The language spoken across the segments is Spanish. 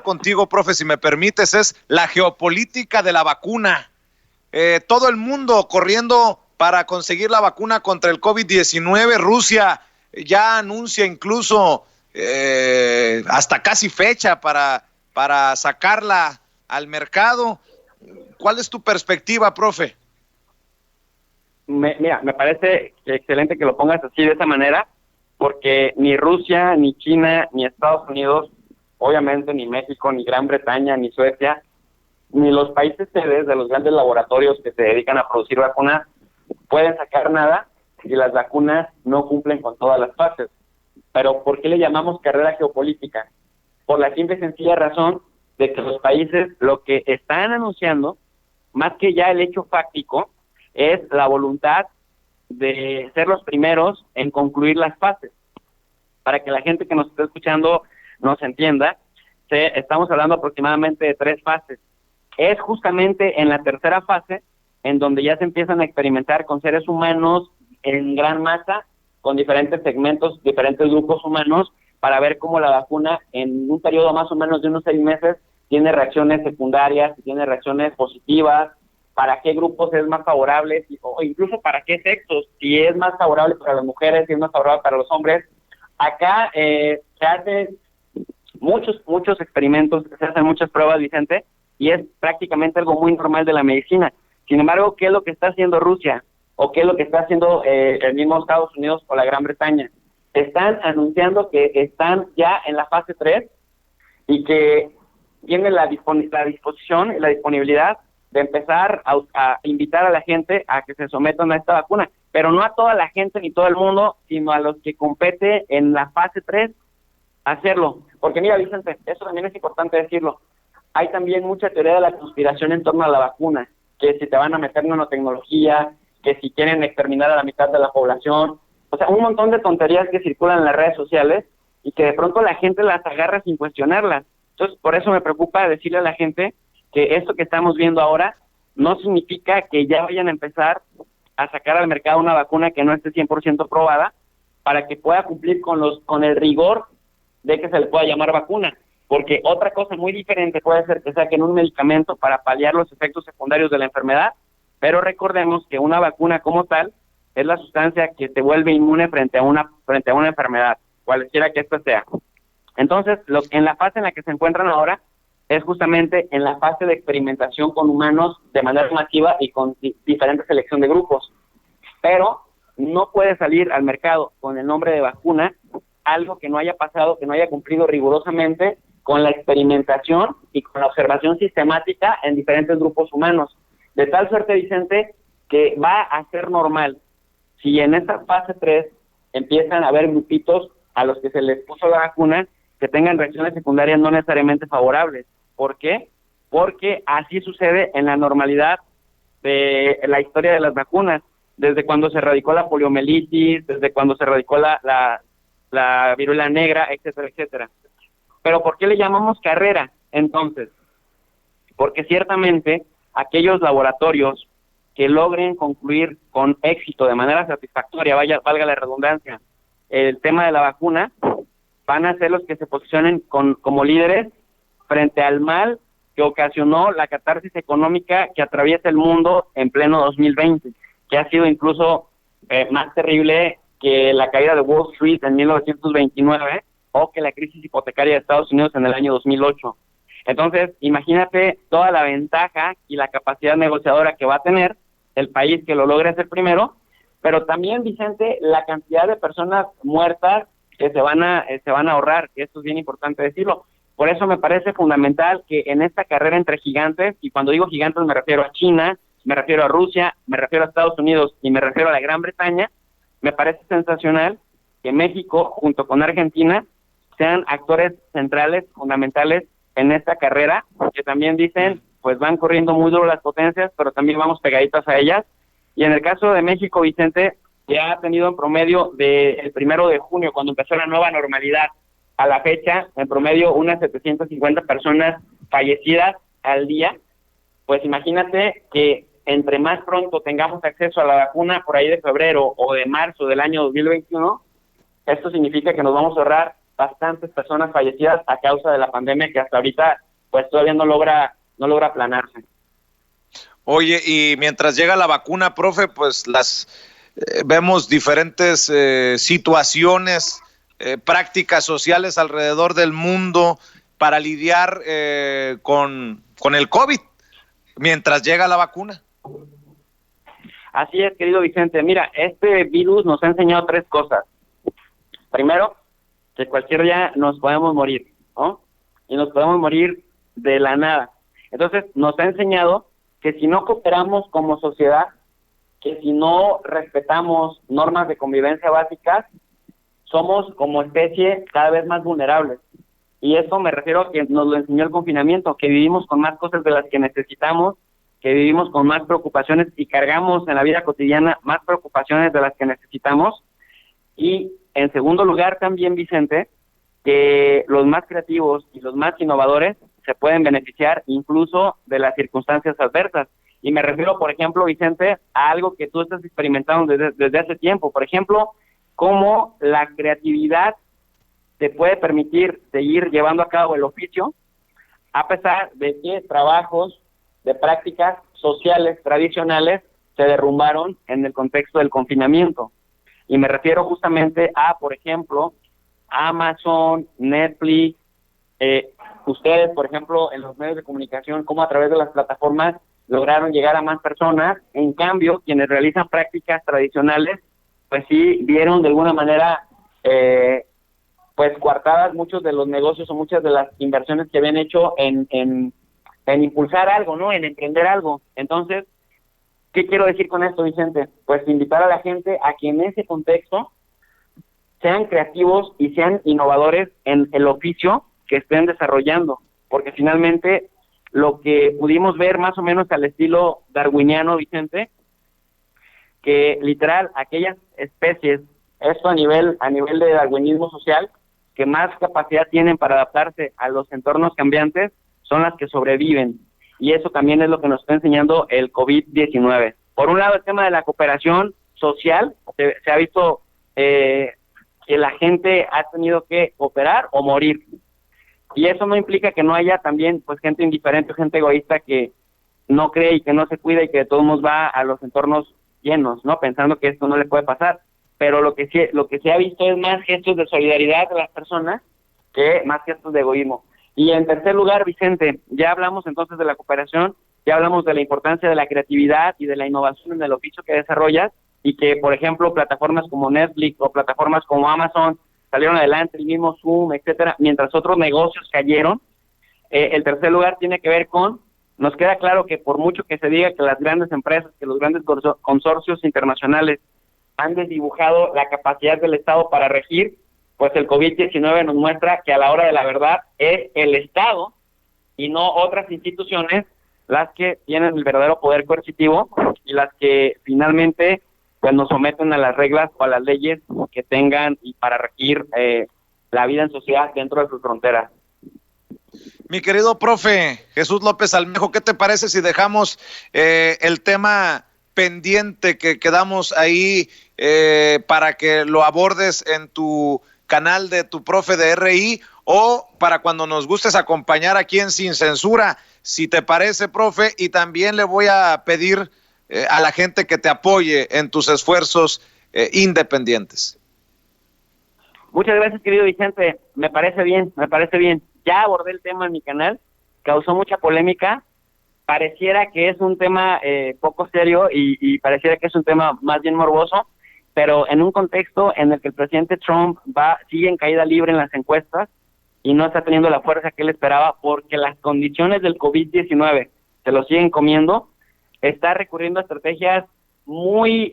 contigo, profe, si me permites, es la geopolítica de la vacuna. Todo el mundo corriendo para conseguir la vacuna contra el COVID-19. Rusia ya anuncia incluso hasta casi fecha para sacarla al mercado. ¿Cuál es tu perspectiva, profe? Mira, me parece excelente que lo pongas así de esa manera, porque ni Rusia, ni China, ni Estados Unidos, obviamente ni México, ni Gran Bretaña, ni Suecia, ni los países sedes de los grandes laboratorios que se dedican a producir vacunas pueden sacar nada si las vacunas no cumplen con todas las fases. Pero ¿por qué le llamamos carrera geopolítica? Por la simple y sencilla razón de que los países lo que están anunciando, más que ya el hecho fáctico, es la voluntad de ser los primeros en concluir las fases. Para que la gente que nos está escuchando nos entienda, estamos hablando aproximadamente de 3 fases. Es justamente en la tercera fase en donde ya se empiezan a experimentar con seres humanos en gran masa, con diferentes segmentos, diferentes grupos humanos, para ver cómo la vacuna en un periodo más o menos de unos 6 meses tiene reacciones secundarias, tiene reacciones positivas, para qué grupos es más favorable, o incluso para qué sexos, si es más favorable para las mujeres, si es más favorable para los hombres. Acá se hacen muchos experimentos, se hacen muchas pruebas, Vicente, y es prácticamente algo muy normal de la medicina. Sin embargo, ¿qué es lo que está haciendo Rusia? ¿O qué es lo que está haciendo el mismo Estados Unidos o la Gran Bretaña? Están anunciando que están ya en la fase 3 y que tienen la disposición y la disponibilidad de empezar a invitar a la gente a que se sometan a esta vacuna, pero no a toda la gente ni todo el mundo, sino a los que compete en la fase 3 hacerlo. Porque mira, Vicente, eso también es importante decirlo, hay también mucha teoría de la conspiración en torno a la vacuna, que si te van a meter nanotecnología, que si quieren exterminar a la mitad de la población, o sea, un montón de tonterías que circulan en las redes sociales y que de pronto la gente las agarra sin cuestionarlas. Entonces, por eso me preocupa decirle a la gente que esto que estamos viendo ahora no significa que ya vayan a empezar a sacar al mercado una vacuna que no esté 100% probada para que pueda cumplir con el rigor de que se le pueda llamar vacuna. Porque otra cosa muy diferente puede ser que saquen un medicamento para paliar los efectos secundarios de la enfermedad, pero recordemos que una vacuna como tal es la sustancia que te vuelve inmune frente a una enfermedad, cualquiera que ésta sea. Entonces, en la fase en la que se encuentran ahora es justamente en la fase de experimentación con humanos de manera masiva y con diferente selección de grupos. Pero no puede salir al mercado con el nombre de vacuna algo que no haya pasado, que no haya cumplido rigurosamente con la experimentación y con la observación sistemática en diferentes grupos humanos. De tal suerte, Vicente, que va a ser normal si en esta fase 3 empiezan a haber grupitos a los que se les puso la vacuna que tengan reacciones secundarias no necesariamente favorables. ¿Por qué? Porque así sucede en la normalidad de la historia de las vacunas, desde cuando se erradicó la poliomielitis, desde cuando se erradicó la viruela negra, etcétera, etcétera. Pero ¿por qué le llamamos carrera? Entonces, porque ciertamente aquellos laboratorios que logren concluir con éxito, de manera satisfactoria, valga la redundancia, el tema de la vacuna, van a ser los que se posicionen como líderes frente al mal que ocasionó la catarsis económica que atraviesa el mundo en pleno 2020, que ha sido incluso más terrible que la caída de Wall Street en 1929 o que la crisis hipotecaria de Estados Unidos en el año 2008. Entonces, imagínate toda la ventaja y la capacidad negociadora que va a tener el país que lo logre hacer primero, pero también, Vicente, la cantidad de personas muertas que se van a ahorrar, que esto es bien importante decirlo. Por eso me parece fundamental que en esta carrera entre gigantes, y cuando digo gigantes me refiero a China, me refiero a Rusia, me refiero a Estados Unidos y me refiero a la Gran Bretaña, me parece sensacional que México, junto con Argentina, sean actores centrales, fundamentales en esta carrera, que también dicen, pues van corriendo muy duro las potencias, pero también vamos pegaditas a ellas. Y en el caso de México, Vicente, ya ha tenido en promedio del 1 de junio, cuando empezó la nueva normalidad, a la fecha, en promedio unas 750 personas fallecidas al día. Pues imagínate que entre más pronto tengamos acceso a la vacuna por ahí de febrero o de marzo del año 2021, esto significa que nos vamos a ahorrar bastantes personas fallecidas a causa de la pandemia que hasta ahorita pues todavía no logra aplanarse. Oye, y mientras llega la vacuna, profe, pues vemos diferentes situaciones, prácticas sociales alrededor del mundo para lidiar con el COVID mientras llega la vacuna. Así es, querido Vicente. Mira, este virus nos ha enseñado 3 cosas. Primero, que cualquier día nos podemos morir, ¿no? Y nos podemos morir de la nada. Entonces, nos ha enseñado que si no cooperamos como sociedad, que si no respetamos normas de convivencia básicas, somos como especie cada vez más vulnerables. Y eso me refiero a que nos lo enseñó el confinamiento, que vivimos con más cosas de las que necesitamos, que vivimos con más preocupaciones y cargamos en la vida cotidiana más preocupaciones de las que necesitamos. Y en segundo lugar también, Vicente, que los más creativos y los más innovadores se pueden beneficiar incluso de las circunstancias adversas. Y me refiero, por ejemplo, Vicente, a algo que tú estás experimentando desde hace tiempo. Por ejemplo, cómo la creatividad te puede permitir seguir llevando a cabo el oficio, a pesar de que trabajos de prácticas sociales tradicionales se derrumbaron en el contexto del confinamiento. Y me refiero justamente a, por ejemplo, Amazon, Netflix, ustedes, por ejemplo, en los medios de comunicación, cómo a través de las plataformas lograron llegar a más personas. En cambio, quienes realizan prácticas tradicionales, pues sí vieron de alguna manera pues coartadas muchos de los negocios o muchas de las inversiones que habían hecho en impulsar algo, ¿no? En emprender algo. Entonces, ¿qué quiero decir con esto, Vicente? Pues invitar a la gente a que en ese contexto sean creativos y sean innovadores en el oficio que estén desarrollando, porque finalmente lo que pudimos ver más o menos al estilo darwiniano, Vicente, que literal aquellas especies, esto a nivel de darwinismo social, que más capacidad tienen para adaptarse a los entornos cambiantes, son las que sobreviven. Y eso también es lo que nos está enseñando el COVID-19. Por un lado, el tema de la cooperación social, se ha visto que la gente ha tenido que cooperar o morir. Y eso no implica que no haya también pues gente indiferente o gente egoísta que no cree y que no se cuida y que de todos modos va a los entornos llenos, ¿no? Pensando que esto no le puede pasar. Pero lo que se ha visto es más gestos de solidaridad de las personas que más gestos de egoísmo. Y en tercer lugar, Vicente, ya hablamos entonces de la cooperación, ya hablamos de la importancia de la creatividad y de la innovación en el oficio que desarrollas, y que, por ejemplo, plataformas como Netflix o plataformas como Amazon salieron adelante, el mismo Zoom, etcétera, mientras otros negocios cayeron. El tercer lugar tiene que ver con, nos queda claro que por mucho que se diga que las grandes empresas, que los grandes consorcios internacionales han desdibujado la capacidad del Estado para regir, pues el COVID-19 nos muestra que a la hora de la verdad es el Estado y no otras instituciones las que tienen el verdadero poder coercitivo y las que finalmente pues nos someten a las reglas o a las leyes que tengan y para regir la vida en sociedad dentro de sus fronteras. Mi querido profe Jesús López Almejo, ¿qué te parece si dejamos el tema pendiente que quedamos ahí para que lo abordes en tu canal de tu profe de RI o para cuando nos gustes acompañar aquí en Sin Censura, si te parece, profe? Y también le voy a pedir a la gente que te apoye en tus esfuerzos independientes. Muchas gracias, querido Vicente. Me parece bien. Ya abordé el tema en mi canal, causó mucha polémica. Pareciera que es un tema poco serio y pareciera que es un tema más bien morboso, pero en un contexto en el que el presidente Trump sigue en caída libre en las encuestas y no está teniendo la fuerza que él esperaba porque las condiciones del COVID-19 se lo siguen comiendo, está recurriendo a estrategias muy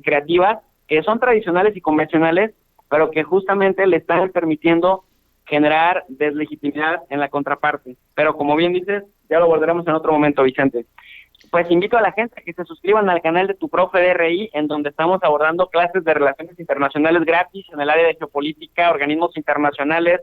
creativas que son tradicionales y convencionales, pero que justamente le están permitiendo generar deslegitimidad en la contraparte. Pero como bien dices, ya lo abordaremos en otro momento, Vicente. Pues invito a la gente a que se suscriban al canal de Tu Profe de RI, en donde estamos abordando clases de relaciones internacionales gratis en el área de geopolítica, organismos internacionales,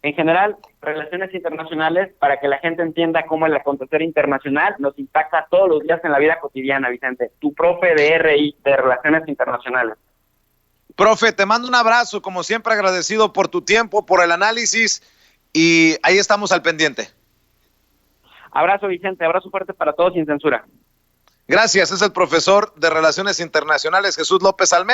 en general, relaciones internacionales, para que la gente entienda cómo el acontecer internacional nos impacta todos los días en la vida cotidiana, Vicente. Tu Profe de RI, de Relaciones Internacionales. Profe, te mando un abrazo, como siempre agradecido por tu tiempo, por el análisis, y ahí estamos al pendiente. Abrazo, Vicente, abrazo fuerte para todos sin censura. Gracias, es el profesor de Relaciones Internacionales Jesús López Almejo.